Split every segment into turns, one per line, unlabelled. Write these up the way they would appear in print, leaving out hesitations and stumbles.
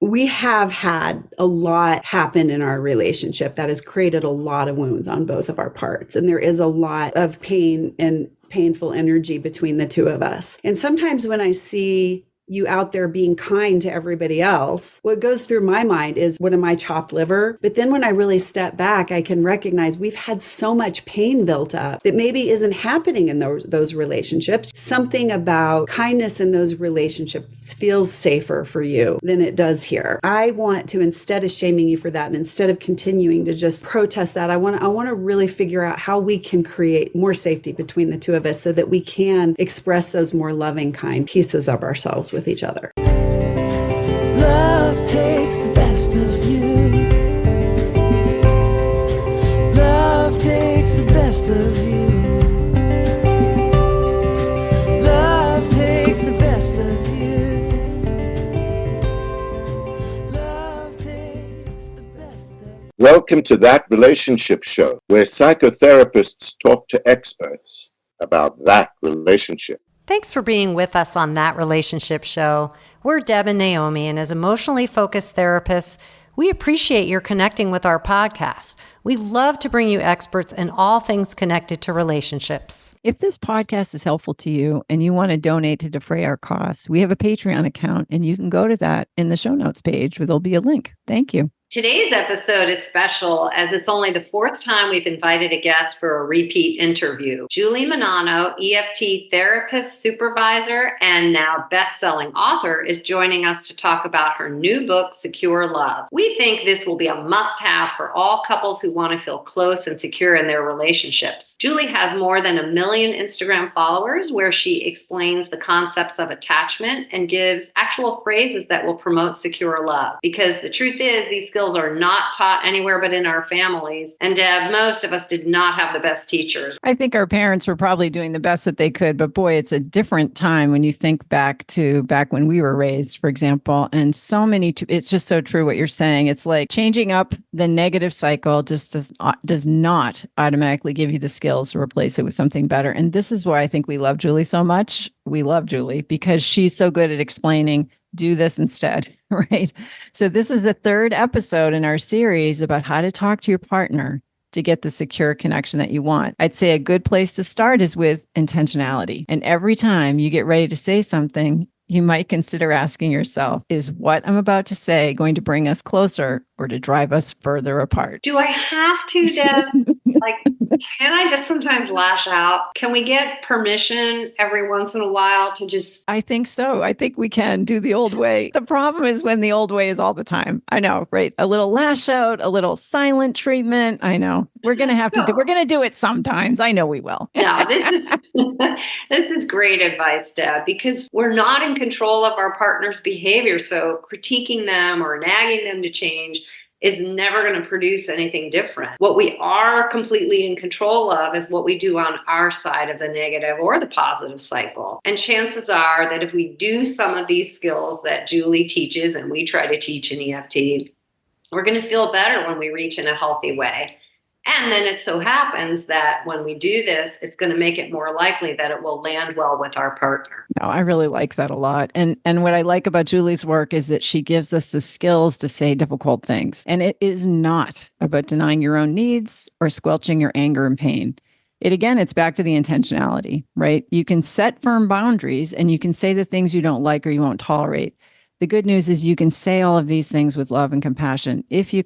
we have had a lot happen in our relationship that has created a lot of wounds on both of our parts. And there is a lot of pain and painful energy between the two of us. And sometimes when I see you out there being kind to everybody else, what goes through my mind is, what am I, chopped liver? But then when I really step back, I can recognize we've had so much pain built up that maybe isn't happening in those relationships. Something about kindness in those relationships feels safer for you than it does here. I want to, instead of shaming you for that, and instead of continuing to just protest that, I want to really figure out how we can create more safety between the two of us so that we can express those more loving, kind pieces of ourselves with each other.
Love takes the best of you. Love takes the best of you. Love takes the best of you. Love takes the best of you.
Welcome to That Relationship Show, where psychotherapists talk to experts about that relationship.
Thanks for being with us on That Relationship Show. We're Deb and Naomi, and as emotionally focused therapists, we appreciate your connecting with our podcast. We love to bring you experts in all things connected to relationships.
If this podcast is helpful to you and you want to donate to defray our costs, we have a Patreon account, and you can go to that in the show notes page where there'll be a link. Thank you.
Today's episode is special as it's only the fourth time we've invited a guest for a repeat interview. Julie Menanno, EFT therapist, supervisor, and now best-selling author, is joining us to talk about her new book, Secure Love. We think this will be a must-have for all couples who want to feel close and secure in their relationships. Julie has more than 1 million Instagram followers where she explains the concepts of attachment and gives actual phrases that will promote secure love. Because the truth is, these skills are not taught anywhere but in our families. And Deb, most of us did not have the best teachers.
I think our parents were probably doing the best that they could, but boy, it's a different time when you think back when we were raised, for example. And so many, it's just so true what you're saying. It's like changing up the negative cycle just does not automatically give you the skills to replace it with something better. And this is why I think we love Julie so much. We love Julie because she's so good at explaining, do this instead, right? So this is the third episode in our series about how to talk to your partner to get the secure connection that you want. I'd say a good place to start is with intentionality. And every time you get ready to say something, you might consider asking yourself, is what I'm about to say going to bring us closer or to drive us further apart?
Do I have to, Deb? Can I just sometimes lash out? Can we get permission every once in a while to just...
I think so. I think we can do the old way. The problem is when the old way is all the time. I know, right? A little lash out, a little silent treatment. I know. We're going to have to we're going to do it sometimes. I know we will.
No, this is great advice, Deb, because we're not in control of our partner's behavior. So critiquing them or nagging them to change is never going to produce anything different. What we are completely in control of is what we do on our side of the negative or the positive cycle. And chances are that if we do some of these skills that Julie teaches and we try to teach in EFT, we're going to feel better when we reach in a healthy way. And then it so happens that when we do this, it's going to make it more likely that it will land well with our partner.
No, I really like that a lot. And what I like about Julie's work is that she gives us the skills to say difficult things. And it is not about denying your own needs or squelching your anger and pain. It's back to the intentionality, right? You can set firm boundaries and you can say the things you don't like or you won't tolerate. The good news is you can say all of these things with love and compassion if you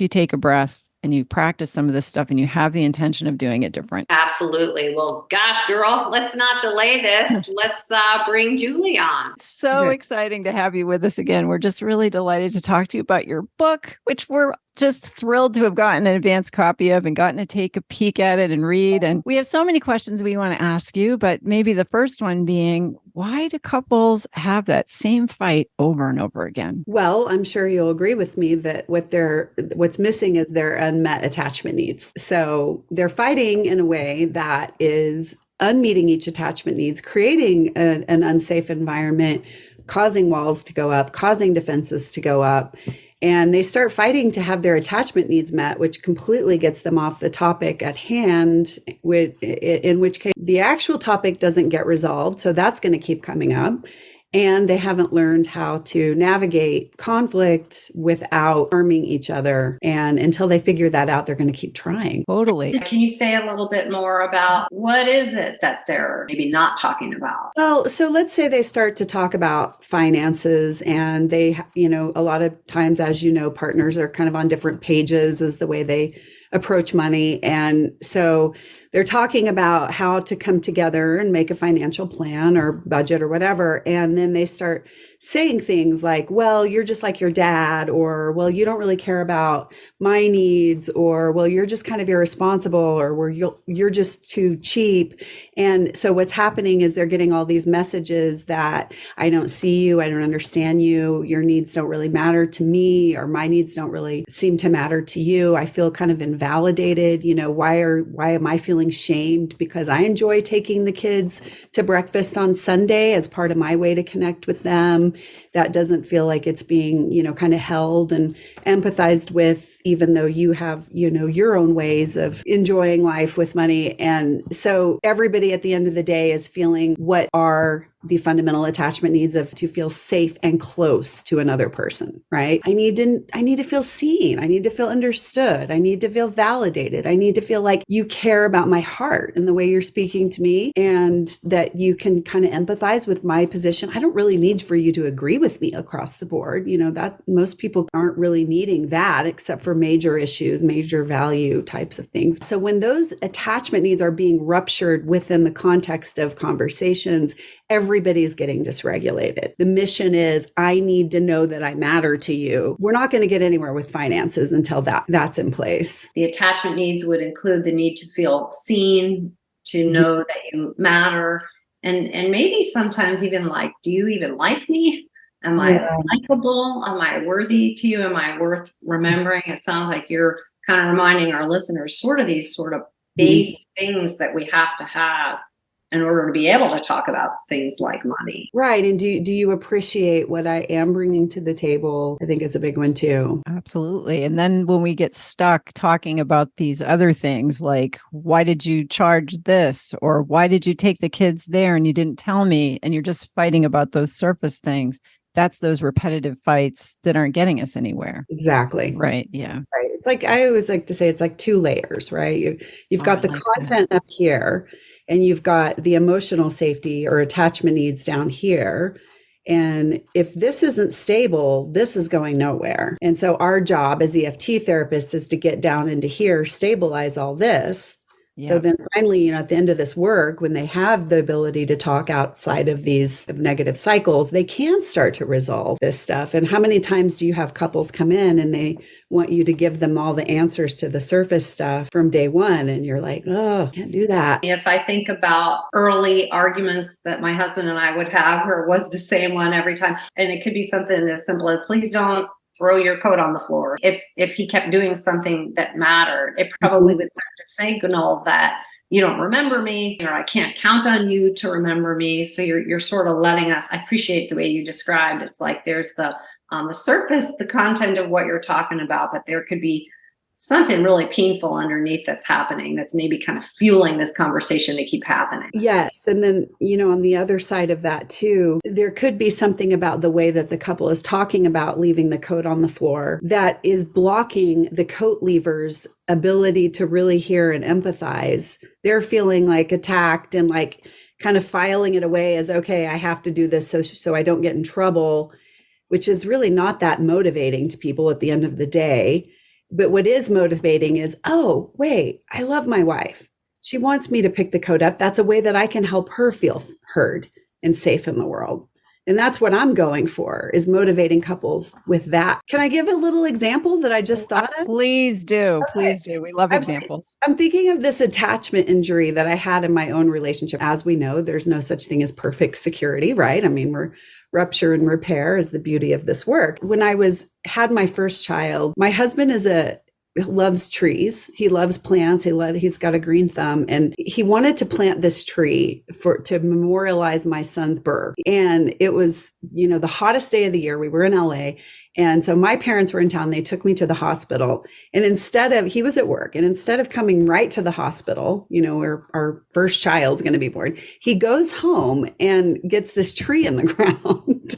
take a breath and you practice some of this stuff and you have the intention of doing it different.
Absolutely. Well, gosh, girl, let's not delay this. Let's bring Julie on.
So exciting to have you with us again. We're just really delighted to talk to you about your book, which we're just thrilled to have gotten an advanced copy of and gotten to take a peek at it and read. And we have so many questions we want to ask you, but maybe the first one being, why do couples have that same fight over and over again?
Well, I'm sure you'll agree with me that what's missing is their unmet attachment needs. So they're fighting in a way that is unmeeting each attachment needs, creating an unsafe environment, causing walls to go up, causing defenses to go up. And they start fighting to have their attachment needs met, which completely gets them off the topic at hand, in which case the actual topic doesn't get resolved. So that's going to keep coming up. and they haven't learned how to navigate conflict without harming each other. And until they figure that out, they're going to keep trying.
Totally.
Can you say a little bit more about what is it that they're maybe not talking about?
Well, so let's say they start to talk about finances, and they, a lot of times, as you know, partners are kind of on different pages as the way they approach money. And so they're talking about how to come together and make a financial plan or budget or whatever. And then they start saying things like, well, you're just like your dad, or, well, you don't really care about my needs, or, well, you're just kind of irresponsible, or you're just too cheap. And so what's happening is they're getting all these messages that I don't see you, I don't understand you, your needs don't really matter to me, or my needs don't really seem to matter to you. I feel kind of invalidated. Why am I feeling shamed because I enjoy taking the kids to breakfast on Sunday as part of my way to connect with them? That doesn't feel like it's being, kind of held and empathized with, even though you have, your own ways of enjoying life with money. And so everybody at the end of the day is feeling what are the fundamental attachment needs of to feel safe and close to another person, right? I need to feel seen. I need to feel understood. I need to feel validated. I need to feel like you care about my heart and the way you're speaking to me, and that you can kind of empathize with my position. I don't really need for you to agree with me across the board. That most people aren't really needing that, except for major issues, major value types of things. So when those attachment needs are being ruptured within the context of conversations, everybody's getting dysregulated. The mission is, I need to know that I matter to you. We're not going to get anywhere with finances until that's in place.
The attachment needs would include the need to feel seen, to know that you matter, and maybe sometimes even like, do you even like me? Am I likable? Am I worthy to you? Am I worth remembering? It sounds like you're kind of reminding our listeners sort of these sort of base things that we have to have in order to be able to talk about things like money.
Right. And do you appreciate what I am bringing to the table? I think is a big one too.
Absolutely. And then when we get stuck talking about these other things, like, why did you charge this? Or why did you take the kids there and you didn't tell me? And you're just fighting about those surface things. That's those repetitive fights that aren't getting us anywhere.
Exactly.
Right. Yeah.
Right. It's like, I always like to say, it's like two layers, right? You've got the content up here, and you've got the emotional safety or attachment needs down here. And if this isn't stable, this is going nowhere. And so our job as EFT therapists is to get down into here, stabilize all this. Yeah. So then finally, at the end of this work, when they have the ability to talk outside of these negative cycles, they can start to resolve this stuff. And how many times do you have couples come in and they want you to give them all the answers to the surface stuff from day one? And you're like, oh, can't do that.
If I think about early arguments that my husband and I would have, or was the same one every time, and it could be something as simple as, please don't throw your coat on the floor. If he kept doing something that mattered, it probably would send a signal that you don't remember me, or I can't count on you to remember me. So you're sort of letting us. I appreciate the way you described. It's like there's on the surface, the content of what you're talking about, but there could be something really painful underneath that's happening, that's maybe kind of fueling this conversation to keep happening.
Yes. And then, on the other side of that too, there could be something about the way that the couple is talking about leaving the coat on the floor that is blocking the coat leaver's ability to really hear and empathize. They're feeling like attacked and like kind of filing it away as, okay, I have to do this so I don't get in trouble, which is really not that motivating to people at the end of the day. But what is motivating is, oh, wait, I love my wife. She wants me to pick the coat up. That's a way that I can help her feel heard and safe in the world. And that's what I'm going for, is motivating couples with that. Can I give a little example that I just thought of?
Please do. Okay. Please do. We love examples.
I'm thinking of this attachment injury that I had in my own relationship. As we know, there's no such thing as perfect security, right? I mean, rupture and repair is the beauty of this work. When I had my first child, my husband is a loves trees. He loves plants. He's got a green thumb, and he wanted to plant this tree to memorialize my son's birth. And it was, the hottest day of the year. We were in LA. And so my parents were in town. They took me to the hospital. And he was at work, and instead of coming right to the hospital, where our first child's going to be born, he goes home and gets this tree in the ground.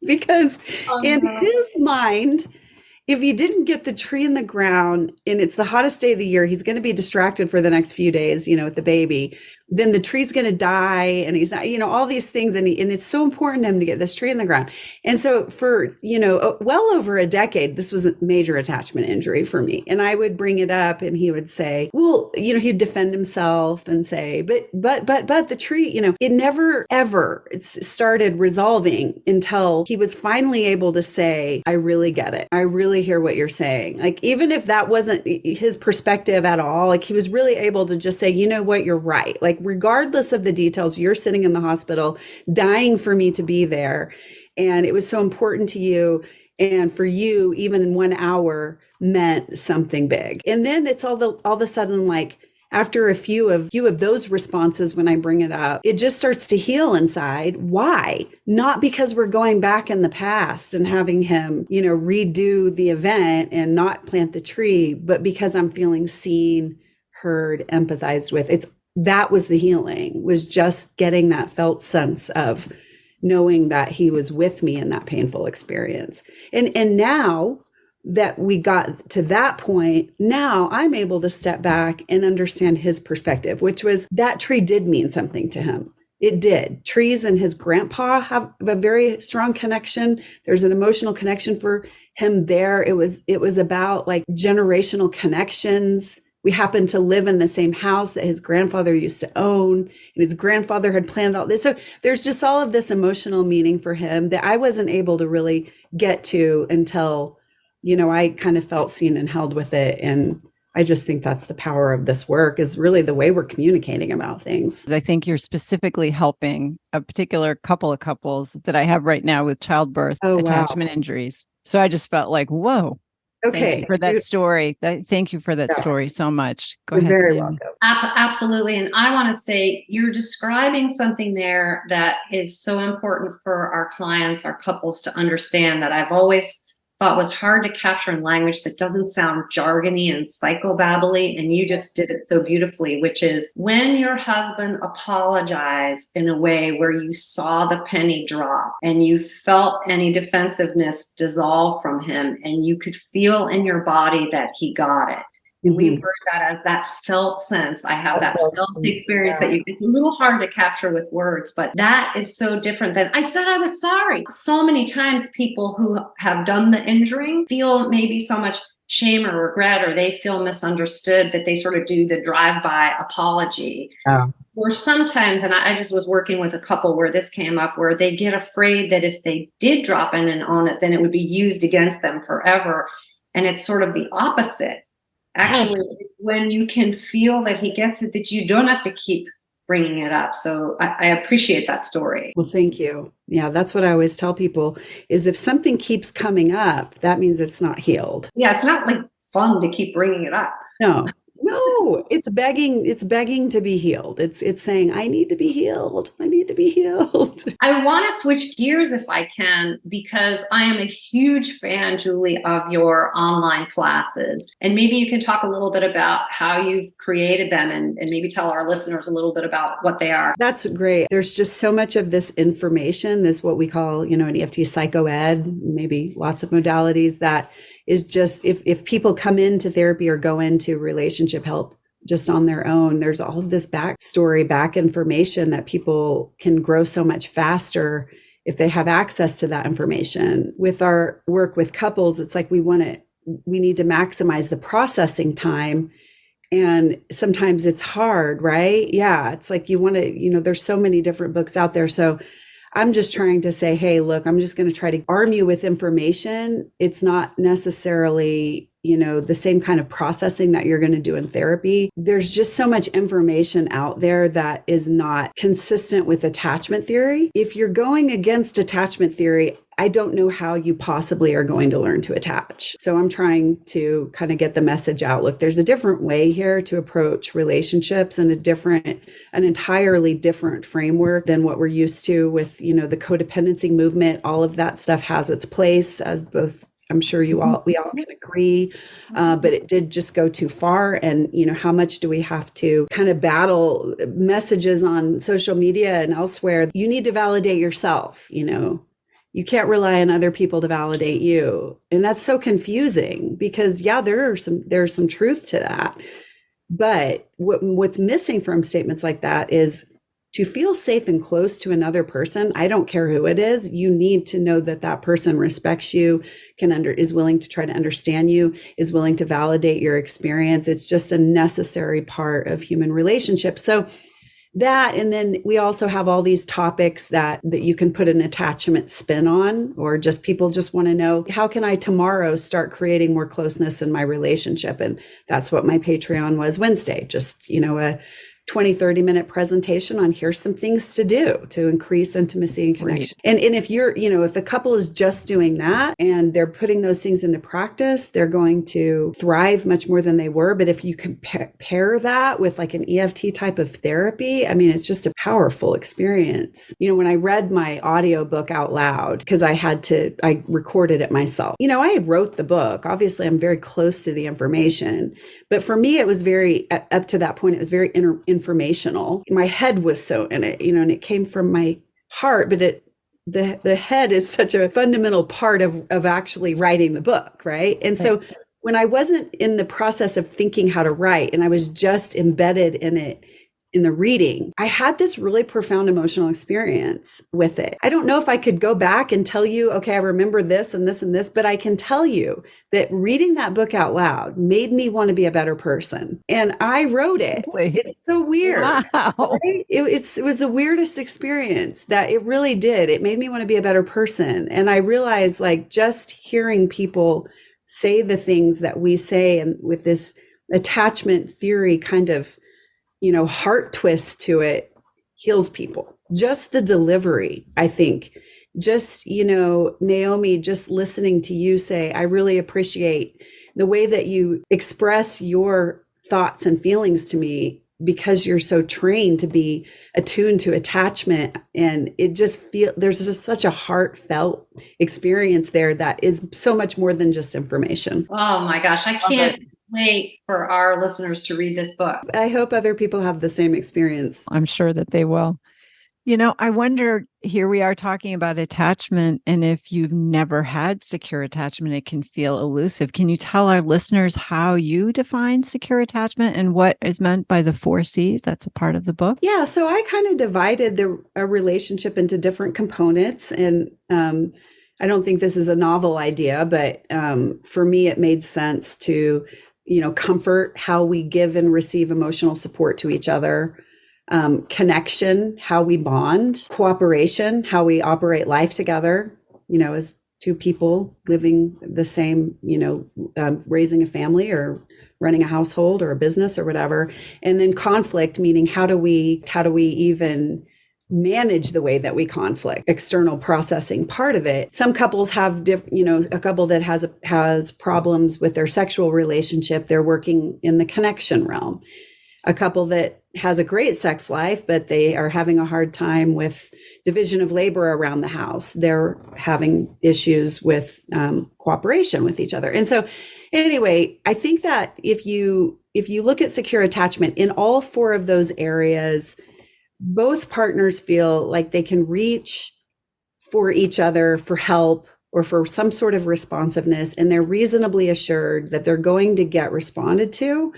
because in his mind, if he didn't get the tree in the ground and it's the hottest day of the year, he's going to be distracted for the next few days, with the baby. Then the tree's going to die, and he's not, all these things. And it's so important to him to get this tree in the ground. And so for, well over a decade, this was a major attachment injury for me. And I would bring it up, and he would say, well, he'd defend himself and say, but the tree, it never, ever started resolving until he was finally able to say, I really get it. I really hear what you're saying. Like, even if that wasn't his perspective at all, like, he was really able to just say, you know what, you're right. Like, regardless of the details, you're sitting in the hospital dying for me to be there. And it was so important to you. And for you, even in 1 hour meant something big. And then it's all of a sudden, like, after a few of those responses, when I bring it up, it just starts to heal inside. Why? Not because we're going back in the past and having him, redo the event and not plant the tree, but because I'm feeling seen, heard, empathized with. That was the healing, was just getting that felt sense of knowing that he was with me in that painful experience. And now that we got to that point, now I'm able to step back and understand his perspective, which was that tree did mean something to him. It did. Trees and his grandpa have a very strong connection. There's an emotional connection for him there. It was about like generational connections. We happened to live in the same house that his grandfather used to own, and his grandfather had planned all this. So there's just all of this emotional meaning for him that I wasn't able to really get to until, I kind of felt seen and held with it. And I just think that's the power of this work, is really the way we're communicating about things.
I think you're specifically helping a particular couple of couples that I have right now with childbirth, attachment injuries. So I just felt like, whoa.
Okay.
Thank you for that story. Thank you for that story so much. Go ahead.
You're very welcome.
Absolutely. And I want to say, you're describing something there that is so important for our clients, our couples, to understand, that I've always thought was hard to capture in language that doesn't sound jargony and psychobabbly. And you just did it so beautifully, which is when your husband apologized in a way where you saw the penny drop and you felt any defensiveness dissolve from him, and you could feel in your body that he got it. And we heard that as that felt sense. I have that felt experience that it's a little hard to capture with words, but that is so different than I said I was sorry. So many times people who have done the injuring feel maybe so much shame or regret, or they feel misunderstood, that they sort of do the drive-by apology. Or sometimes, and I just was working with a couple where this came up, where they get afraid that if they did drop in and own it, then it would be used against them forever. And it's sort of the opposite. Actually, when you can feel that he gets it, that you don't have to keep bringing it up. So I appreciate that story.
Well, thank you. Yeah, that's what I always tell people, is if something keeps coming up, that means it's not healed.
Yeah, it's not like fun to keep bringing it up.
No, it's begging to be healed. It's saying, I need to be healed. I need to be healed.
I want to switch gears if I can, because I am a huge fan, Julie, of your online classes. And maybe you can talk a little bit about how you've created them, and maybe tell our listeners a little bit about what they are.
That's great. There's just so much of this information, this what we call, an EFT psychoed, maybe lots of modalities, that is just, if people come into therapy or go into relationship help just on their own, there's all of this backstory, back information that people can grow so much faster if they have access to that information. With our work with couples, it's like we need to maximize the processing time. And sometimes it's hard, right? Yeah. It's like you want to, there's so many different books out there. So I'm just trying to say, hey, look, I'm just going to try to arm you with information. It's not necessarily, the same kind of processing that you're going to do in therapy. There's just so much information out there that is not consistent with attachment theory. If you're going against attachment theory, I don't know how you possibly are going to learn to attach. So I'm trying to kind of get the message out. Look, there's a different way here to approach relationships and an entirely different framework than what we're used to with, the codependency movement. All of that stuff has its place, as both I'm sure we all can agree, but it did just go too far. And, how much do we have to kind of battle messages on social media and elsewhere? You need to validate yourself, You can't rely on other people to validate you. And that's so confusing because, there's some truth to that. But what's missing from statements like that is to feel safe and close to another person. I don't care who it is. You need to know that that person respects you, is willing to try to understand you, is willing to validate your experience. It's just a necessary part of human relationships. So that, and then we also have all these topics that you can put an attachment spin on, or just people just want to know, how can I tomorrow start creating more closeness in my relationship? And that's what my Patreon was Wednesday, just, a 20, 30-minute presentation on here's some things to do to increase intimacy and connection. Right. And if you're, if a couple is just doing that and they're putting those things into practice, they're going to thrive much more than they were. But if you pair that with like an EFT type of therapy, it's just a powerful experience. When I read my audiobook out loud, because I recorded it myself. I had wrote the book. Obviously, I'm very close to the information. But for me, it was up to that point, it was very informational. My head was so in it, and it came from my heart, but the head is such a fundamental part of actually writing the book, right? And so when I wasn't in the process of thinking how to write, and I was just embedded in it, in the reading, I had this really profound emotional experience with it. I don't know if I could go back and tell you, okay, I remember this and this and this, but I can tell you that reading that book out loud made me want to be a better person. And I wrote it. It's so weird. Wow. Right? It was the weirdest experience that it really did. It made me want to be a better person. And I realized, like, just hearing people say the things that we say, and with this attachment theory kind of heart twist to it, heals people. Just the delivery, I think. Just, Naomi, just listening to you say, I really appreciate the way that you express your thoughts and feelings to me, because you're so trained to be attuned to attachment. And it just there's just such a heartfelt experience there that is so much more than just information.
Oh my gosh, I can't wait for our listeners to read this book.
I hope other people have the same experience.
I'm sure that they will. I wonder, here we are talking about attachment, and if you've never had secure attachment, it can feel elusive. Can you tell our listeners how you define secure attachment and what is meant by the 4 C's? That's a part of the book.
Yeah, so I kind of divided a relationship into different components, and I don't think this is a novel idea, but for me, it made sense to comfort, how we give and receive emotional support to each other, connection, how we bond, cooperation, how we operate life together, as two people living the same, raising a family or running a household or a business or whatever. And then conflict, meaning how do we even manage the way that we conflict, external processing part of it. Some couples have, a couple that has problems with their sexual relationship, they're working in the connection realm. A couple that has a great sex life, but they are having a hard time with division of labor around the house. They're having issues with cooperation with each other. And so anyway, I think that if you look at secure attachment in all 4 of those areas, both partners feel like they can reach for each other for help or for some sort of responsiveness, and they're reasonably assured that they're going to get responded to.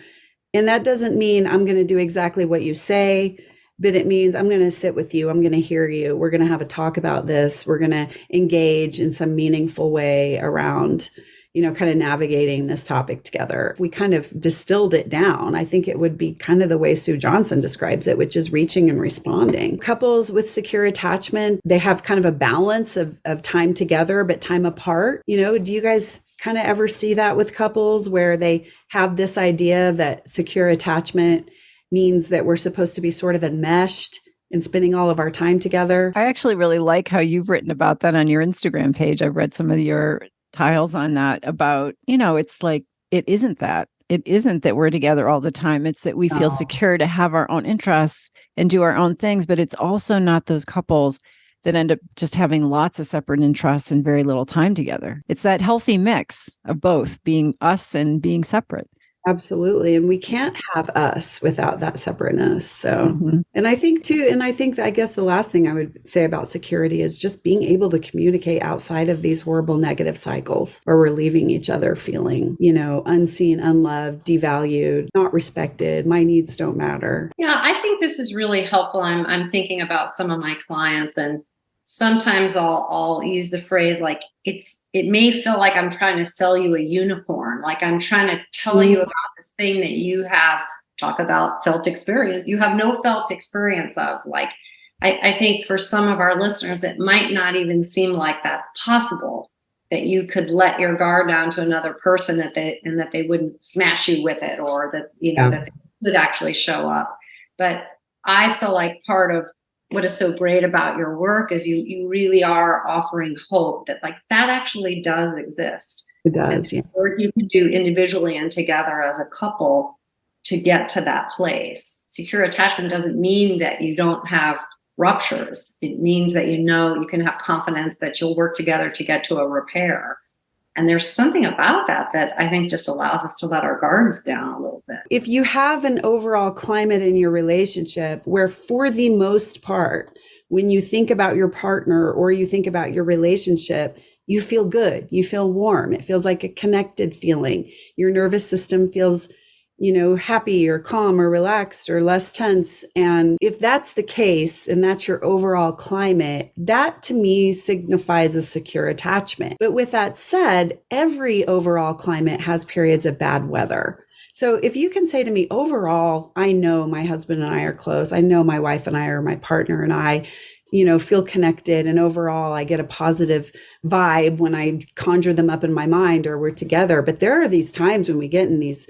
And that doesn't mean I'm going to do exactly what you say, but it means I'm going to sit with you. I'm going to hear you. We're going to have a talk about this. We're going to engage in some meaningful way around, kind of navigating this topic together. If we kind of distilled it down, I think it would be kind of the way Sue Johnson describes it, which is reaching and responding. Couples with secure attachment, they have kind of a balance of time together, but time apart. Do you guys kind of ever see that with couples where they have this idea that secure attachment means that we're supposed to be sort of enmeshed and spending all of our time together.
I actually really like how you've written about that on your Instagram page. I've read some of your tiles on that about, it's like, it isn't that. It isn't that we're together all the time. It's that we feel secure to have our own interests and do our own things. But it's also not those couples that end up just having lots of separate interests and very little time together. It's that healthy mix of both being us and being separate.
Absolutely. And we can't have us without that separateness. So, and I think too, I guess the last thing I would say about security is just being able to communicate outside of these horrible negative cycles where we're leaving each other feeling, unseen, unloved, devalued, not respected. My needs don't matter.
Yeah, I think this is really helpful. I'm thinking about some of my clients, and sometimes I'll use the phrase like it may feel like I'm trying to sell you a unicorn, like I'm trying to tell you about this thing that you have, talk about felt experience, you have no felt experience of. Like I think for some of our listeners, it might not even seem like that's possible, that you could let your guard down to another person that they wouldn't smash you with it, or that that they could actually show up. But I feel like part of what is so great about your work is you really are offering hope that that actually does exist.
It does, yeah.
Work you can do individually and together as a couple to get to that place. Secure attachment doesn't mean that you don't have ruptures. It means that you can have confidence that you'll work together to get to a repair. And there's something about that I think just allows us to let our guards down a little bit.
If you have an overall climate in your relationship where, for the most part, when you think about your partner or you think about your relationship, you feel good, you feel warm, it feels like a connected feeling. Your nervous system feels happy or calm or relaxed or less tense. And if that's the case, and that's your overall climate, that to me signifies a secure attachment. But with that said, every overall climate has periods of bad weather. So if you can say to me, overall, I know my husband and I are close. I know my wife and I, or my partner and I, feel connected. And overall, I get a positive vibe when I conjure them up in my mind or we're together. But there are these times when we get in these,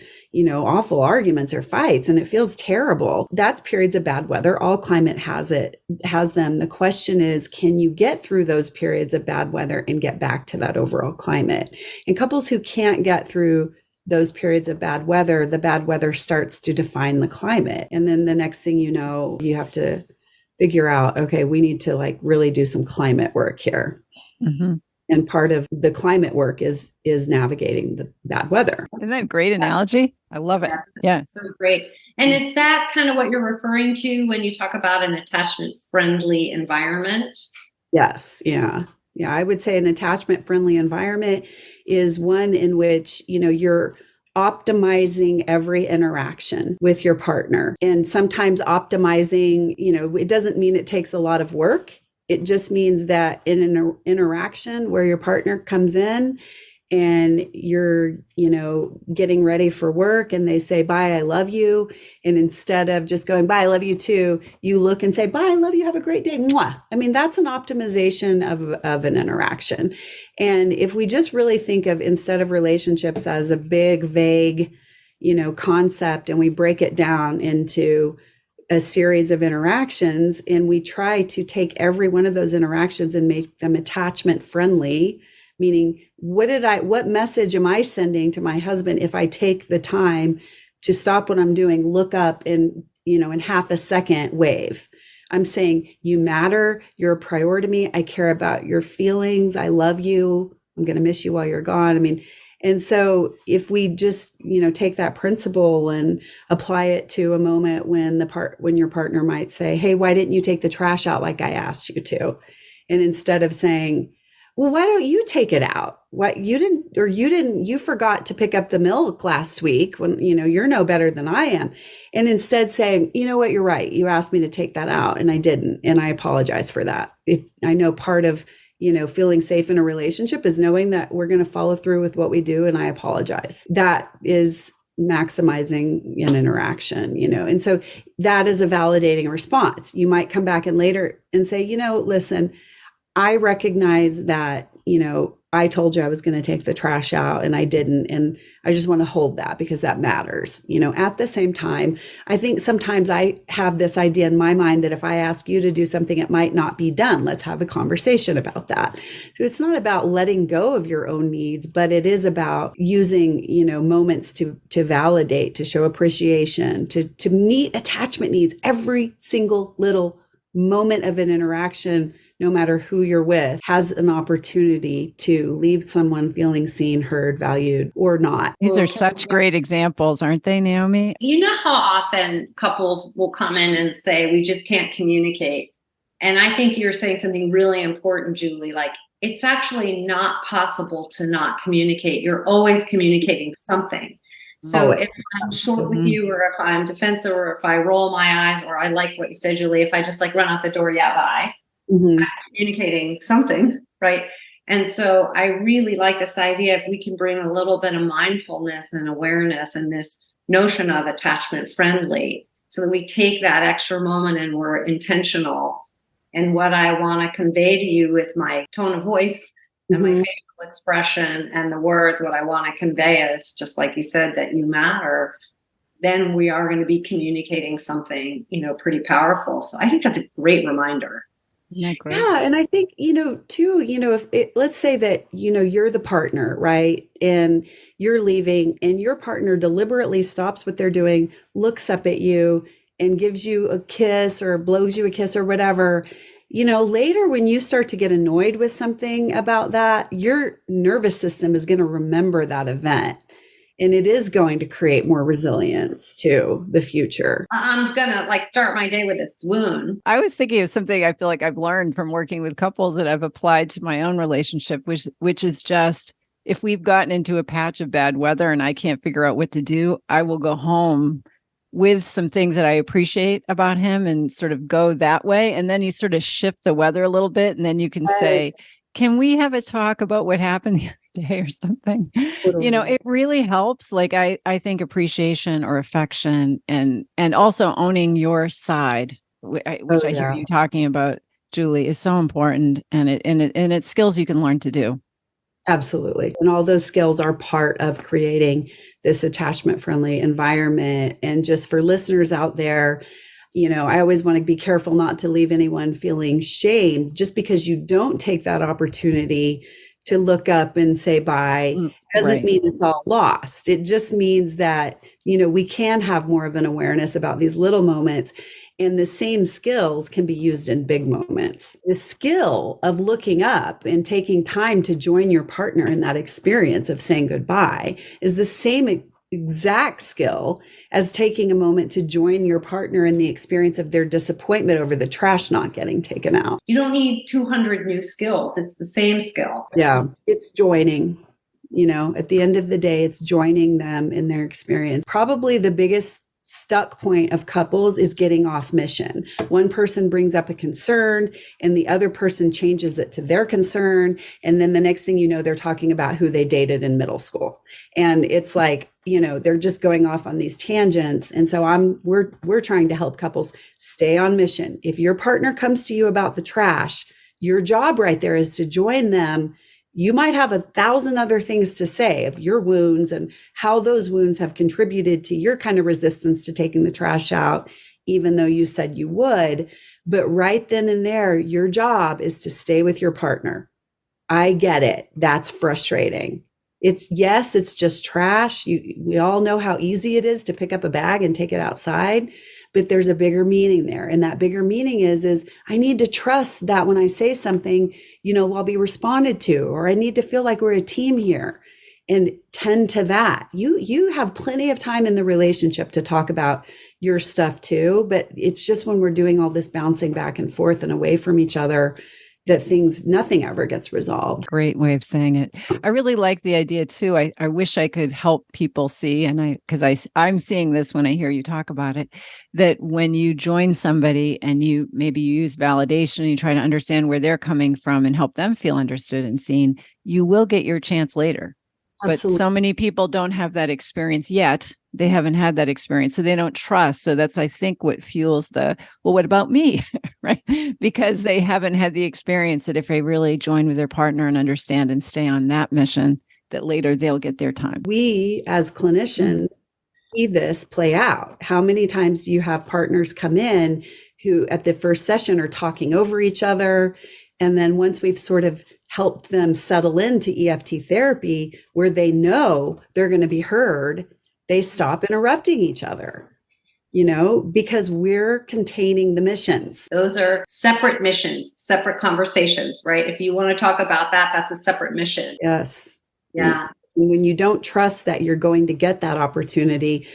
awful arguments or fights, and it feels terrible. That's periods of bad weather. All climate has them. The question is, can you get through those periods of bad weather and get back to that overall climate? And couples who can't get through those periods of bad weather, the bad weather starts to define the climate. And then the next thing you have to figure out, okay, we need to really do some climate work here. And part of the climate work is navigating the bad weather.
Isn't that a great analogy? I love it. Yeah.
So great. And is that kind of what you're referring to when you talk about an attachment friendly environment?
Yes. Yeah. Yeah. I would say an attachment friendly environment is one in which, you're optimizing every interaction with your partner. And sometimes optimizing, it doesn't mean it takes a lot of work. It just means that in an interaction where your partner comes in and you're, getting ready for work and they say, bye, I love you. And instead of just going, bye, I love you too, you look and say, bye, I love you. Have a great day. Mwah. I mean, that's an optimization of an interaction. And if we just really think of, instead of relationships as a big, vague, concept, and we break it down into a series of interactions, and we try to take every one of those interactions and make them attachment friendly, meaning what message am I sending to my husband if I take the time to stop what I'm doing, look up, and in half a second wave? I'm saying, you matter, you're a priority to me, I care about your feelings, I love you, I'm going to miss you while you're gone. I mean, and so if we just, take that principle and apply it to a moment when your partner might say, hey, why didn't you take the trash out like I asked you to? And instead of saying, well, why don't you take it out? What you forgot to pick up the milk last week when, you're no better than I am. And instead saying, you know what, you're right. You asked me to take that out and I didn't. And I apologize for that. I know part of, feeling safe in a relationship is knowing that we're going to follow through with what we do. And I apologize. That is maximizing an interaction, and so that is a validating response. You might come back and later and say, listen, I recognize that, I told you I was going to take the trash out and I didn't. And I just want to hold that because that matters. At the same time, I think sometimes I have this idea in my mind that if I ask you to do something, it might not be done. Let's have a conversation about that. So it's not about letting go of your own needs, but it is about using, moments to validate, to show appreciation, to meet attachment needs every single little moment of an interaction, no matter who you're with, has an opportunity to leave someone feeling seen, heard, valued, or not.
These are such great examples, aren't they, Naomi?
You know how often couples will come in and say, we just can't communicate. And I think you're saying something really important, Julie. Like, it's actually not possible to not communicate. You're always communicating something. So if I'm short with you, or if I'm defensive, or if I roll my eyes, or I like what you said, Julie, if I just like run out the door, yeah, bye. I'm communicating something, right? And so I really like this idea, if we can bring a little bit of mindfulness and awareness and this notion of attachment friendly, so that we take that extra moment and we're intentional. And what I want to convey to you with my tone of voice and my facial expression and the words, what I want to convey is, just like you said, that you matter, then we are going to be communicating something, pretty powerful. So I think that's a great reminder.
Yeah. And I think, too, let's say that, you're the partner, right? And you're leaving and your partner deliberately stops what they're doing, looks up at you and gives you a kiss or blows you a kiss or whatever. Later when you start to get annoyed with something about that, your nervous system is going to remember that event. And it is going to create more resilience to the future.
I'm going to start my day with a swoon.
I was thinking of something I feel like I've learned from working with couples that I've applied to my own relationship, which is just, if we've gotten into a patch of bad weather and I can't figure out what to do, I will go home with some things that I appreciate about him and sort of go that way. And then you sort of shift the weather a little bit. And then you can say, can we have a talk about what happened the other day or something? It really helps. Like I think appreciation or affection and also owning your side, which I hear you talking about, Julie, is so important. And it's skills you can learn to do.
Absolutely. And all those skills are part of creating this attachment friendly environment. And just for listeners out there, I always want to be careful not to leave anyone feeling shame just because you don't take that opportunity to look up and say bye. Doesn't mean it's all lost. It just means that, we can have more of an awareness about these little moments. And the same skills can be used in big moments. The skill of looking up and taking time to join your partner in that experience of saying goodbye is the same exact skill as taking a moment to join your partner in the experience of their disappointment over the trash not getting taken out.
You don't need 200 new skills. It's the same skill.
Yeah, it's joining. At the end of the day, it's joining them in their experience. Probably the biggest stuck point of couples is getting off mission. One person brings up a concern and the other person changes it to their concern. And then the next thing you know, they're talking about who they dated in middle school. And it's like, they're just going off on these tangents. And so we're trying to help couples stay on mission. If your partner comes to you about the trash, your job right there is to join them. You might have 1,000 other things to say of your wounds and how those wounds have contributed to your kind of resistance to taking the trash out, even though you said you would. But right then and there, your job is to stay with your partner. I get it. That's frustrating. It's just trash. We all know how easy it is to pick up a bag and take it outside. But there's a bigger meaning there. And that bigger meaning is I need to trust that when I say something, I'll be responded to, or I need to feel like we're a team here and tend to that. You have plenty of time in the relationship to talk about your stuff too, but it's just when we're doing all this bouncing back and forth and away from each other that nothing ever gets resolved.
Great way of saying it. I really like the idea too. I wish I could help people see, and I'm seeing this when I hear you talk about it, that when you join somebody and you use validation and you try to understand where they're coming from and help them feel understood and seen, you will get your chance later. But
Absolutely.
so many people don't have that experience yet. They haven't had that experience. So they don't trust. So that's, I think, what fuels the, well, what about me? Right? Because they haven't had the experience that if they really join with their partner and understand and stay on that mission, that later they'll get their time.
We as clinicians see this play out. How many times do you have partners come in who at the first session are talking over each other? And then once we've sort of helped them settle into EFT therapy where they know they're going to be heard, they stop interrupting each other, because we're containing the missions.
Those are separate missions, separate conversations, right? If you want to talk about that, that's a separate mission.
Yes.
Yeah.
When you don't trust that you're going to get that opportunity,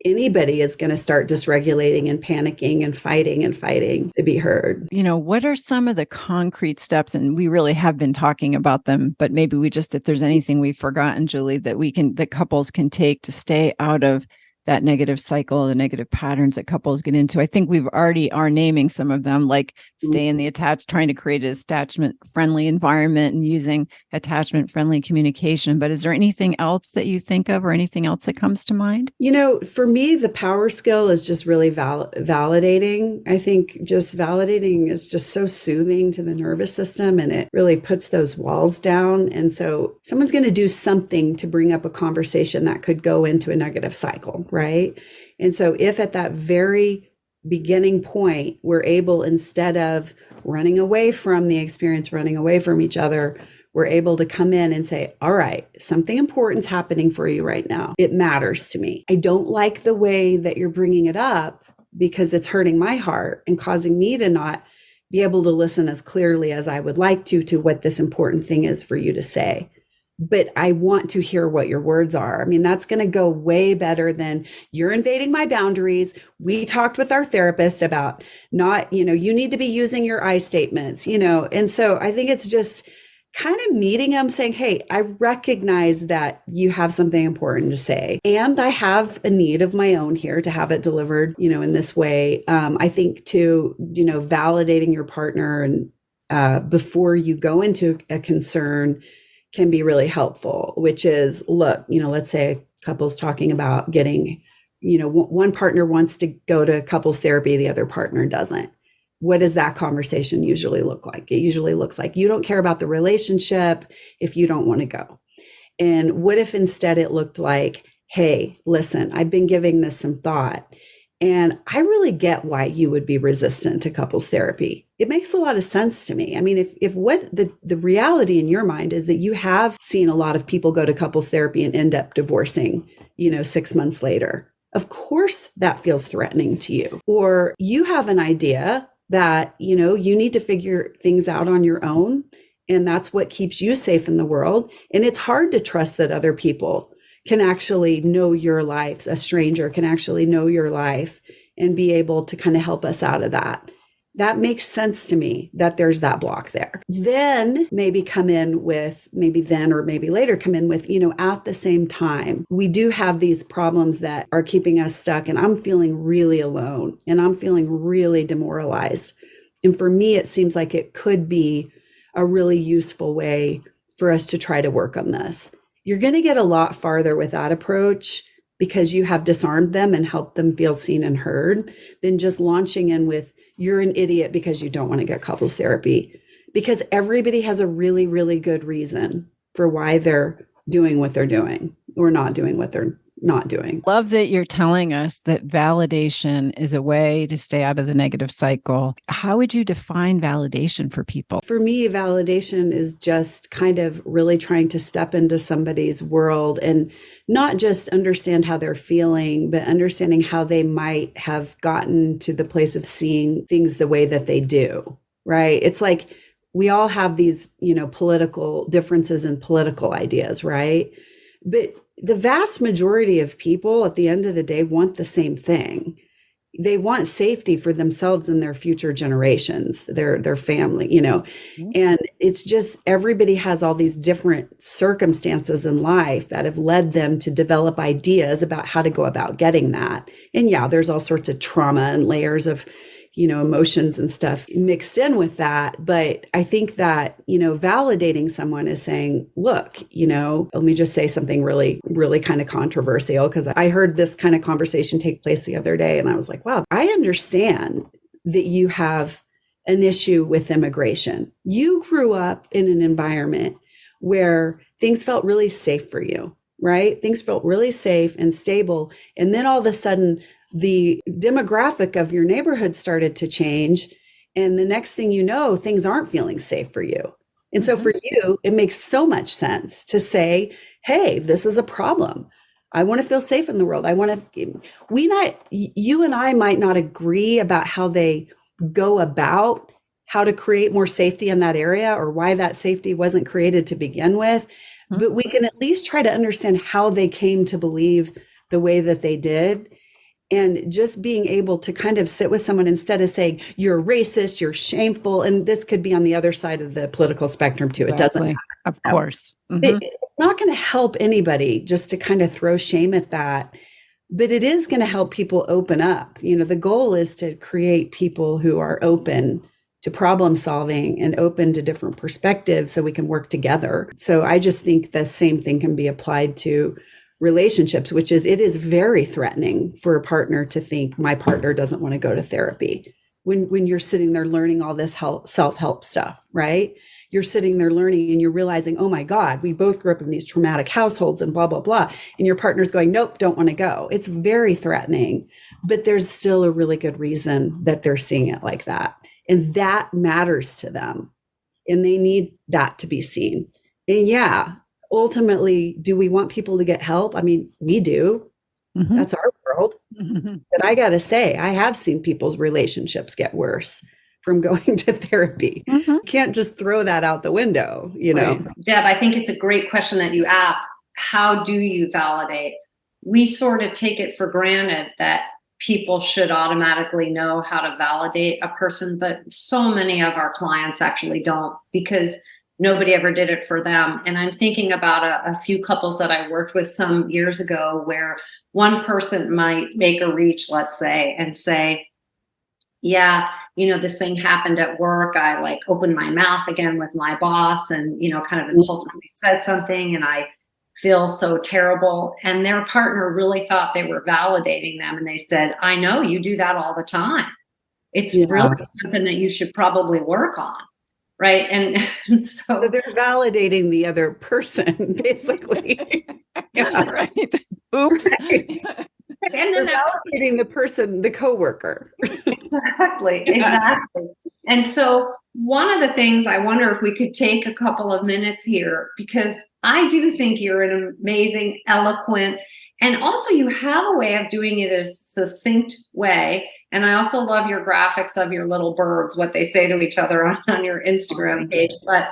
anybody is going to start dysregulating and panicking and fighting to be heard.
What are some of the concrete steps? And we really have been talking about them, but maybe if there's anything we've forgotten, Julie, that couples can take to stay out of that negative cycle, the negative patterns that couples get into. I think we've already are naming some of them, like stay in the trying to create an attachment-friendly environment and using attachment-friendly communication. But is there anything else that you think of or anything else that comes to mind?
For me, the power skill is just really validating. I think just validating is just so soothing to the nervous system, and it really puts those walls down. And so someone's going to do something to bring up a conversation that could go into a negative cycle. Right. And so if at that very beginning point, we're able, instead of running away from the experience, running away from each other, we're able to come in and say, all right, something important's happening for you right now. It matters to me. I don't like the way that you're bringing it up because it's hurting my heart and causing me to not be able to listen as clearly as I would like to what this important thing is for you to say. But I want to hear what your words are. I mean, that's going to go way better than you're invading my boundaries. We talked with our therapist about not, you need to be using your I statements, and so I think it's just kind of meeting them saying, hey, I recognize that you have something important to say, and I have a need of my own here to have it delivered, in this way. I think too, validating your partner and before you go into a concern can be really helpful, which is, look, let's say a couple's talking about getting, one partner wants to go to couples therapy, the other partner doesn't. What does that conversation usually look like? It usually looks like you don't care about the relationship if you don't want to go. And what if instead it looked like, hey, listen, I've been giving this some thought, and I really get why you would be resistant to couples therapy. It makes a lot of sense to me. I mean, if what the reality in your mind is that you have seen a lot of people go to couples therapy and end up divorcing, 6 months later, of course that feels threatening to you. Or you have an idea that, you need to figure things out on your own, and that's what keeps you safe in the world. And it's hard to trust that other people can actually know your life. A stranger can actually know your life and be able to kind of help us out of that. That makes sense to me that there's that block there. Then maybe come in with, maybe then or maybe later come in with, at the same time, we do have these problems that are keeping us stuck, and I'm feeling really alone and I'm feeling really demoralized. And for me, it seems like it could be a really useful way for us to try to work on this. You're going to get a lot farther with that approach because you have disarmed them and helped them feel seen and heard than just launching in with, you're an idiot because you don't want to get couples therapy. Because everybody has a really, really good reason for why they're doing what they're doing or not doing what they're not doing.
Love that you're telling us that validation is a way to stay out of the negative cycle. How would you define validation for people?
For me, validation is just kind of really trying to step into somebody's world and not just understand how they're feeling, but understanding how they might have gotten to the place of seeing things the way that they do, right? It's like we all have these, political differences and political ideas, right? But the vast majority of people at the end of the day want the same thing. They want safety for themselves and their future generations, their family, and it's just everybody has all these different circumstances in life that have led them to develop ideas about how to go about getting that. And yeah, there's all sorts of trauma and layers of, emotions and stuff mixed in with that. But I think that, validating someone is saying, look, let me just say something really, really kind of controversial, because I heard this kind of conversation take place the other day. And I was like, wow, I understand that you have an issue with immigration. You grew up in an environment where things felt really safe for you, right? Things felt really safe and stable. And then all of a sudden, the demographic of your neighborhood started to change. And the next thing you know, things aren't feeling safe for you. And so for you, it makes so much sense to say, hey, this is a problem. I want to feel safe in the world. You and I might not agree about how they go about how to create more safety in that area, or why that safety wasn't created to begin with. But we can at least try to understand how they came to believe the way that they did. And just being able to kind of sit with someone instead of saying, you're racist, you're shameful. And this could be on the other side of the political spectrum too. It doesn't matter.
Of course.
It's not going to help anybody just to kind of throw shame at that. But it is going to help people open up. The goal is to create people who are open to problem solving and open to different perspectives so we can work together. So I just think the same thing can be applied to relationships, which is, it is very threatening for a partner to think my partner doesn't want to go to therapy. When you're sitting there learning all this self-help stuff, right? You're sitting there learning and you're realizing, oh my God, we both grew up in these traumatic households and blah, blah, blah. And your partner's going, nope, don't want to go. It's very threatening, but there's still a really good reason that they're seeing it like that. And that matters to them. And they need that to be seen. And yeah, ultimately, do we want people to get help? I mean, we do. That's our world. But I got to say, I have seen people's relationships get worse from going to therapy. Can't just throw that out the window,
Right. Deb, I think it's a great question that you asked. How do you validate? We sort of take it for granted that people should automatically know how to validate a person, but so many of our clients actually don't, because nobody ever did it for them. And I'm thinking about a few couples that I worked with some years ago, where one person might make a reach, let's say, and say, yeah, this thing happened at work. I opened my mouth again with my boss and, kind of impulsively said something, and I feel so terrible. And their partner really thought they were validating them. And they said, I know you do that all the time. It's really something that you should probably work on. Right. And so
they're validating the other person, basically.
Right. Oops.
Right. And then they're validating the person, the coworker.
Exactly. And so one of the things, I wonder if we could take a couple of minutes here, because I do think you're an amazing, eloquent, and also you have a way of doing it in a succinct way. And I also love your graphics of your little birds, what they say to each other on your Instagram page, but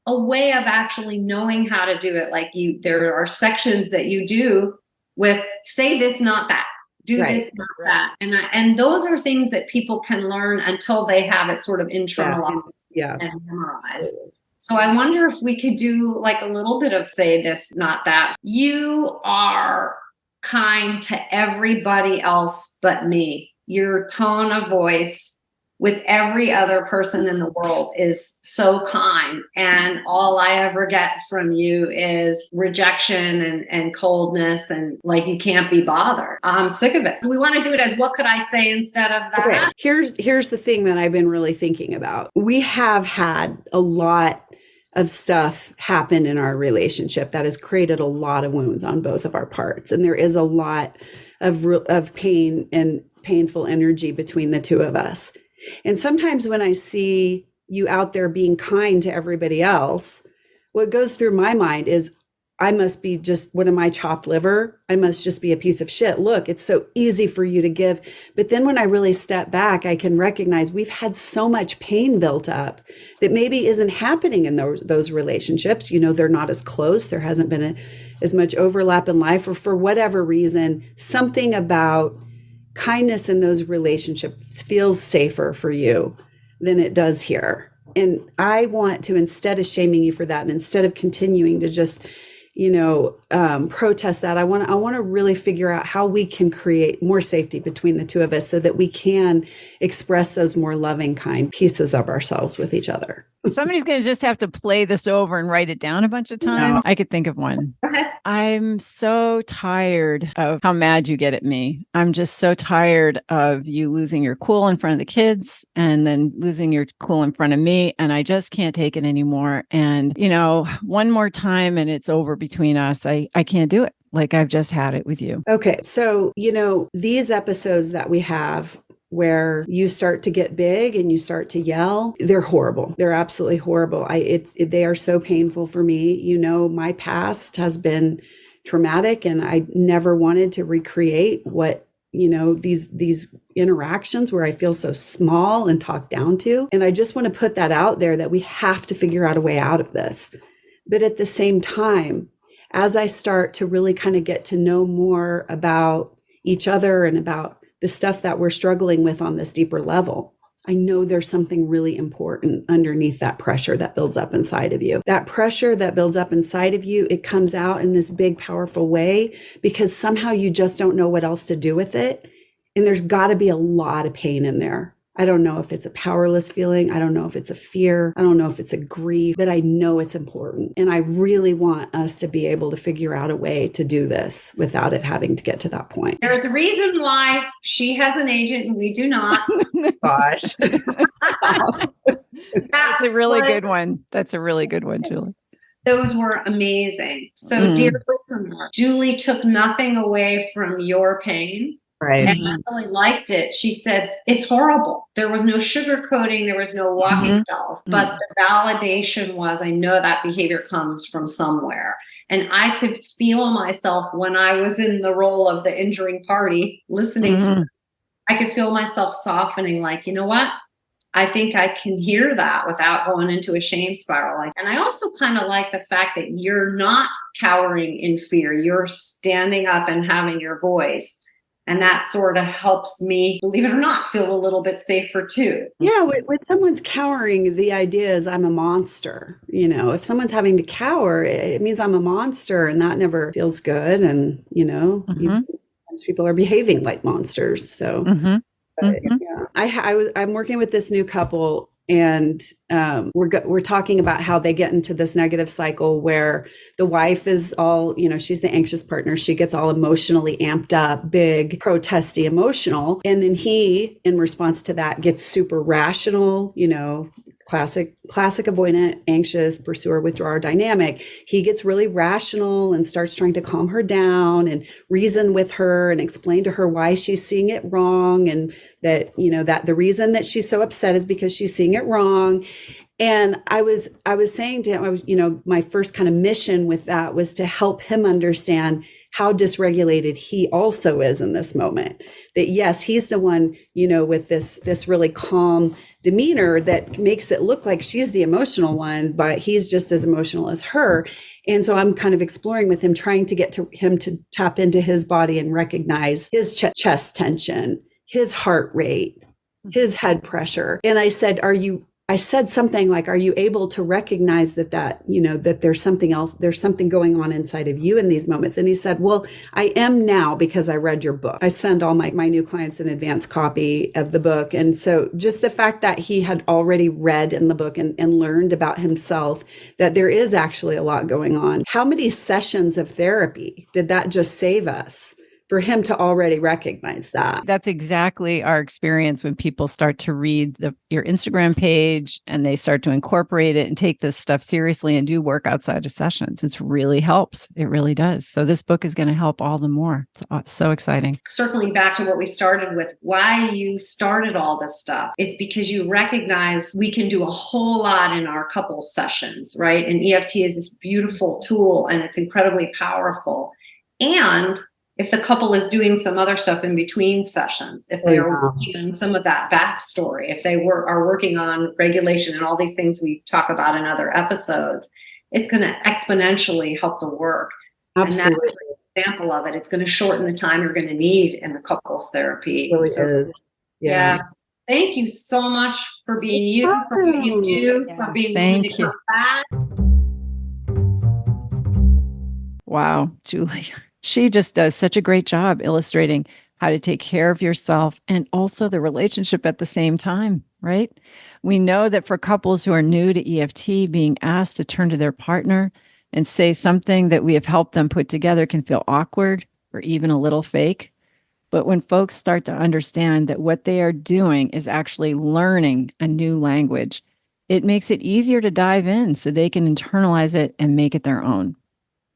a way of actually knowing how to do it. There are sections that you do with say this, not that, do this, not that. And those are things that people can learn until they have it sort of internalized and memorized. Absolutely. So I wonder if we could do a little bit of say this, not that. You are kind to everybody else but me. Your tone of voice with every other person in the world is so kind. And all I ever get from you is rejection and coldness and you can't be bothered. I'm sick of it. We want to do it as what could I say instead of that?
Okay. Here's the thing that I've been really thinking about. We have had a lot of stuff happen in our relationship that has created a lot of wounds on both of our parts. And there is a lot of pain and painful energy between the two of us. And sometimes when I see you out there being kind to everybody else, what goes through my mind is, I must be just, what am I, chopped liver? I must just be a piece of shit. Look, it's so easy for you to give. But then when I really step back, I can recognize we've had so much pain built up that maybe isn't happening in those relationships. They're not as close. There hasn't been as much overlap in life, or for whatever reason, something about kindness in those relationships feels safer for you than it does here. And I want to, instead of shaming you for that, and instead of continuing to just protest that. I want to really figure out how we can create more safety between the two of us so that we can express those more loving, kind pieces of ourselves with each other.
Somebody's going to just have to play this over and write it down a bunch of times. I could think of one. I'm so tired of how mad you get at me. I'm just so tired of you losing your cool in front of the kids and then losing your cool in front of me. And I just can't take it anymore. And, one more time and it's over between us. I can't do it. Like I've just had it with you.
Okay. So, these episodes that we have where you start to get big and you start to yell, they're horrible. They're absolutely horrible. They are so painful for me. My past has been traumatic and I never wanted to recreate what, these interactions where I feel so small and talked down to. And I just want to put that out there that we have to figure out a way out of this. But at the same time, as I start to really kind of get to know more about each other and about the stuff that we're struggling with on this deeper level, I know there's something really important underneath that pressure that builds up inside of you. That pressure that builds up inside of you, it comes out in this big, powerful way because somehow you just don't know what else to do with it. And there's got to be a lot of pain in there. I don't know if it's a powerless feeling. I don't know if it's a fear. I don't know if it's a grief, but I know it's important. And I really want us to be able to figure out a way to do this without it having to get to that point.
There's a reason why she has an agent and we do not.
Gosh.
That's a really good one. That's a really good one, Julie.
Those were amazing. So, dear listener, Julie took nothing away from your pain.
Right.
And I really liked it. She said, it's horrible. There was no sugarcoating. There was no walking dolls. But the validation was, I know that behavior comes from somewhere. And I could feel myself when I was in the role of the injuring party listening to it. I could feel myself softening, like, you know what? I think I can hear that without going into a shame spiral. And I also kind of like the fact that you're not cowering in fear. You're standing up and having your voice. And that sort of helps me, believe it or not, feel a little bit safer too.
Yeah, when someone's cowering, the idea is I'm a monster. If someone's having to cower, it means I'm a monster, and that never feels good. And, sometimes people are behaving like monsters. So, I'm working with this new couple. And we're talking about how they get into this negative cycle where the wife is all, she's the anxious partner. She gets all emotionally amped up, big, protesty, emotional. And then he, in response to that, gets super rational, classic avoidant, anxious, pursuer, withdrawer dynamic. He gets really rational and starts trying to calm her down and reason with her and explain to her why she's seeing it wrong. And that, that the reason that she's so upset is because she's seeing it wrong. And I was saying to him, my first kind of mission with that was to help him understand how dysregulated he also is in this moment. That yes, he's the one, with this really calm demeanor that makes it look like she's the emotional one, but he's just as emotional as her. And so I'm kind of exploring with him, trying to get to him to tap into his body and recognize his chest tension, his heart rate, his head pressure. And I said, I said something like, are you able to recognize that there's something else, there's something going on inside of you in these moments? And he said, well, I am now because I read your book. I send all my new clients an advance copy of the book. And so just the fact that he had already read in the book and learned about himself, that there is actually a lot going on. How many sessions of therapy did that just save us? For him to already recognize that.
That's exactly our experience when people start to read your Instagram page and they start to incorporate it and take this stuff seriously and do work outside of sessions. It really helps. It really does. So this book is going to help all the more. It's so exciting. Circling
back to what we started with, why you started all this stuff is because you recognize we can do a whole lot in our couples sessions, right? And EFT is this beautiful tool and it's incredibly powerful. And if the couple is doing some other stuff in between sessions, if they are working on some of that backstory, if they are working on regulation and all these things we talk about in other episodes, it's going to exponentially help the work.
Absolutely.
And that's an example of it. It's going to shorten the time you're going to need in the couples therapy.
It really is. Yeah.
Yes. Thank you so much for being you, for what you do, for being willing to come back.
Wow, Julie. She just does such a great job illustrating how to take care of yourself and also the relationship at the same time, right? We know that for couples who are new to EFT, being asked to turn to their partner and say something that we have helped them put together can feel awkward or even a little fake. But when folks start to understand that what they are doing is actually learning a new language, it makes it easier to dive in so they can internalize it and make it their own.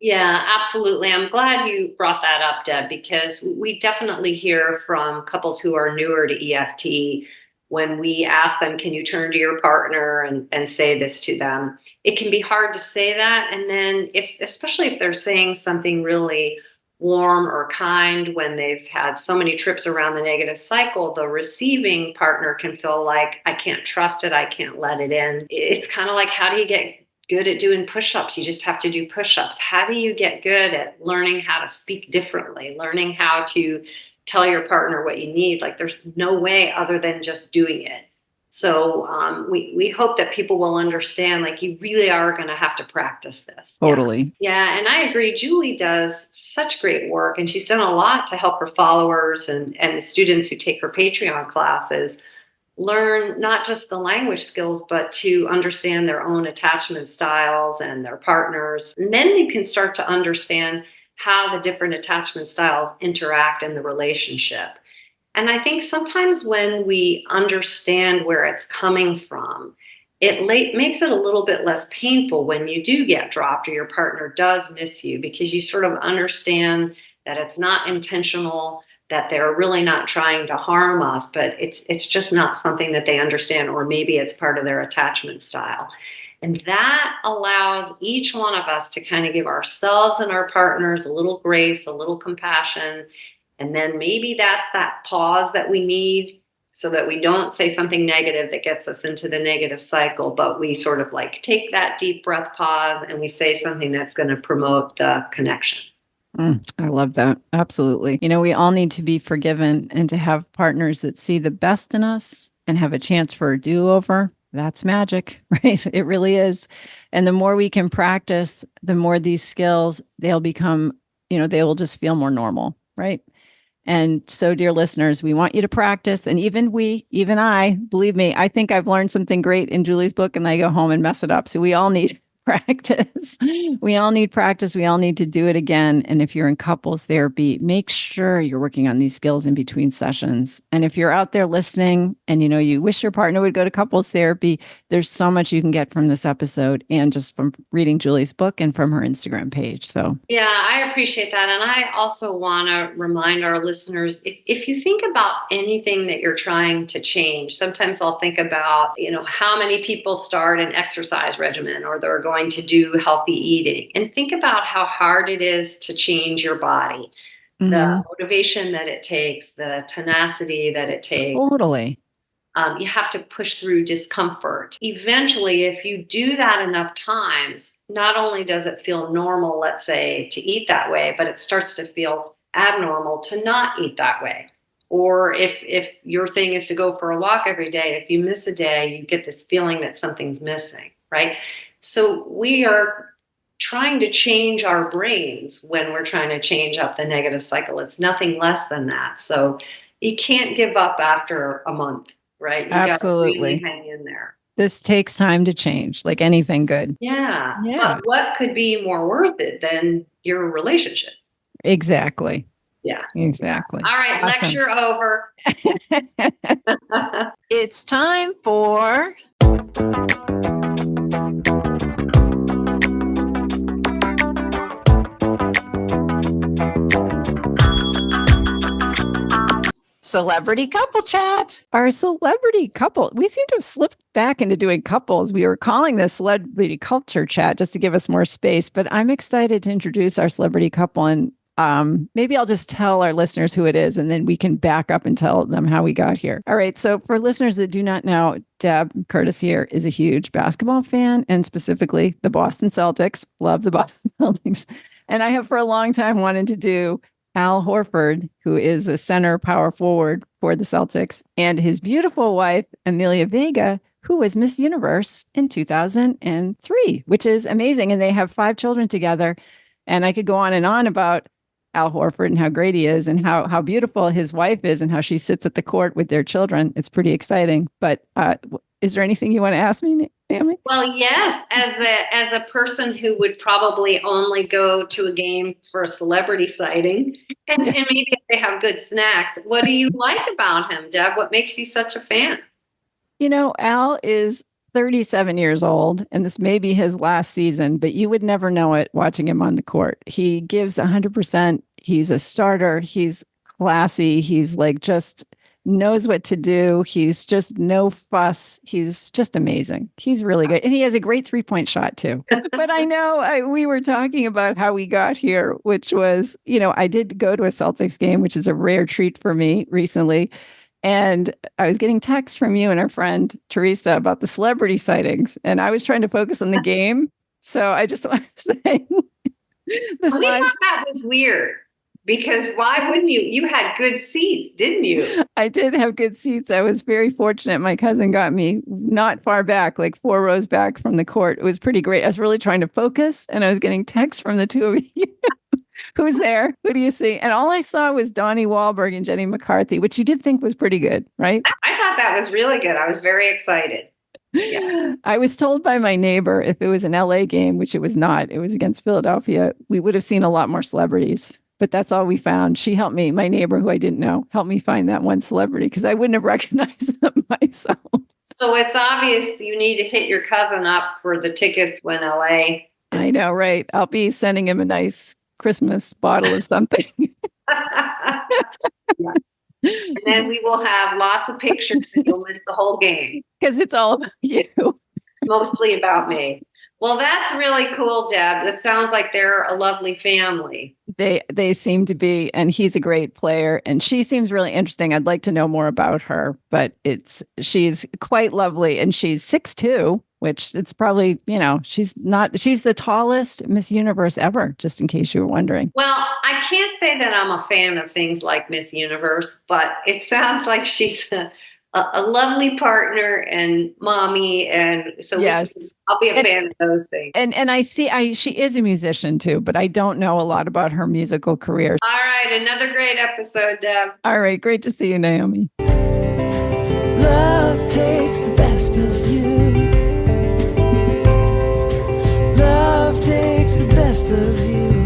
Yeah, absolutely. I'm glad you brought that up, Deb, because we definitely hear from couples who are newer to EFT when we ask them, can you turn to your partner and say this to them? It can be hard to say that. And then especially if they're saying something really warm or kind when they've had so many trips around the negative cycle, the receiving partner can feel like, I can't trust it. I can't let it in. It's kind of like, how do you get good at doing push-ups? You just have to do push-ups. How do you get good at learning how to speak differently, learning how to tell your partner what you need? Like, there's no way other than just doing it. So we hope that people will understand, like, you really are going to have to practice this.
Totally.
Yeah, and I agree. Julie does such great work, and she's done a lot to help her followers and the students who take her Patreon classes learn not just the language skills, but to understand their own attachment styles and their partners. And then you can start to understand how the different attachment styles interact in the relationship. And I think sometimes when we understand where it's coming from, it makes it a little bit less painful when you do get dropped or your partner does miss you, because you sort of understand that it's not intentional, that they're really not trying to harm us, but it's just not something that they understand, or maybe it's part of their attachment style. And that allows each one of us to kind of give ourselves and our partners a little grace, a little compassion. And then maybe that's that pause that we need so that we don't say something negative that gets us into the negative cycle, but we sort of like take that deep breath, pause, and we say something that's going to promote the connection.
I love that. Absolutely. We all need to be forgiven and to have partners that see the best in us and have a chance for a do-over. That's magic, right? It really is. And the more we can practice, the more these skills, they'll become, they will just feel more normal, right? And so, dear listeners, we want you to practice. And even I, believe me, I think I've learned something great in Julie's book, and I go home and mess it up. So we all need practice. We all need practice. We all need to do it again. And if you're in couples therapy, make sure you're working on these skills in between sessions. And if you're out there listening and you wish your partner would go to couples therapy, there's so much you can get from this episode and just from reading Julie's book and from her Instagram page. So
yeah, I appreciate that. And I also want to remind our listeners, if you think about anything that you're trying to change, sometimes I'll think about, how many people start an exercise regimen or they're going to do healthy eating, and think about how hard it is to change your body, the motivation that it takes, the tenacity that it takes.
Totally.
You have to push through discomfort. Eventually, if you do that enough times, not only does it feel normal, let's say, to eat that way, but it starts to feel abnormal to not eat that way. Or if your thing is to go for a walk every day, if you miss a day, you get this feeling that something's missing, right? So we are trying to change our brains when we're trying to change up the negative cycle. It's nothing less than that. So you can't give up after a month, right? You got to really hang in there.
This takes time to change, like anything good.
Yeah. But what could be more worth it than your relationship?
Exactly.
Yeah.
Exactly.
All right.
Awesome.
Lecture over.
It's time for Celebrity Couple Chat. Our celebrity couple. We seem to have slipped back into doing couples. We were calling this Celebrity Culture Chat just to give us more space, but I'm excited to introduce our celebrity couple. And maybe I'll just tell our listeners who it is, and then we can back up and tell them how we got here. All right. So for listeners that do not know, Deb Curtis here is a huge basketball fan, and specifically the Boston Celtics. Love the Boston Celtics. And I have for a long time wanted to do Al Horford, who is a center power forward for the Celtics, and his beautiful wife, Amelia Vega, who was Miss Universe in 2003, which is amazing. And they have 5 children together. And I could go on and on about Al Horford and how great he is and how beautiful his wife is and how she sits at the court with their children. It's pretty exciting. But is there anything you want to ask me, Naomi?
Well, yes, as a person who would probably only go to a game for a celebrity sighting, and maybe if they have good snacks, what do you like about him, Deb? What makes you such a fan?
You know, Al is 37 years old, and this may be his last season, but you would never know it watching him on the court. He gives 100%. He's a starter. He's classy. He's like just knows what to do. He's just no fuss. He's just amazing. He's really good. And he has a great 3-point shot too. But I know we were talking about how we got here, which was, I did go to a Celtics game, which is a rare treat for me recently. And I was getting texts from you and our friend Teresa about the celebrity sightings. And I was trying to focus on the game. So I just want to say
we thought that was weird. Because why wouldn't you? You had good seats, didn't you?
I did have good seats. I was very fortunate. My cousin got me not far back, like 4 rows back from the court. It was pretty great. I was really trying to focus and I was getting texts from the two of you. Who's there? Who do you see? And all I saw was Donnie Wahlberg and Jenny McCarthy, which you did think was pretty good, right?
I thought that was really good. I was very excited. Yeah.
I was told by my neighbor if it was an LA game, which it was not, it was against Philadelphia, we would have seen a lot more celebrities. But that's all we found. She helped me, my neighbor who I didn't know, helped me find that one celebrity because I wouldn't have recognized them myself.
So it's obvious you need to hit your cousin up for the tickets when LA.
I know, right? I'll be sending him a nice Christmas bottle of something.
Yes. And then we will have lots of pictures and you'll miss the whole game.
Because it's all about you.
It's mostly about me. Well, that's really cool, Deb. It sounds like they're a lovely family.
They seem to be, and he's a great player, and she seems really interesting. I'd like to know more about her, but she's quite lovely, and she's 6'2", which it's probably, she's the tallest Miss Universe ever, just in case you were wondering.
Well, I can't say that I'm a fan of things like Miss Universe, but it sounds like she's a lovely partner and mommy, and so
yes,
I'll be a fan of those things.
And I see she is a musician too, but I don't know a lot about her musical career.
All right, another great episode, Deb.
All right, great to see you, Naomi.
Love takes the best of you. Love takes the best of you.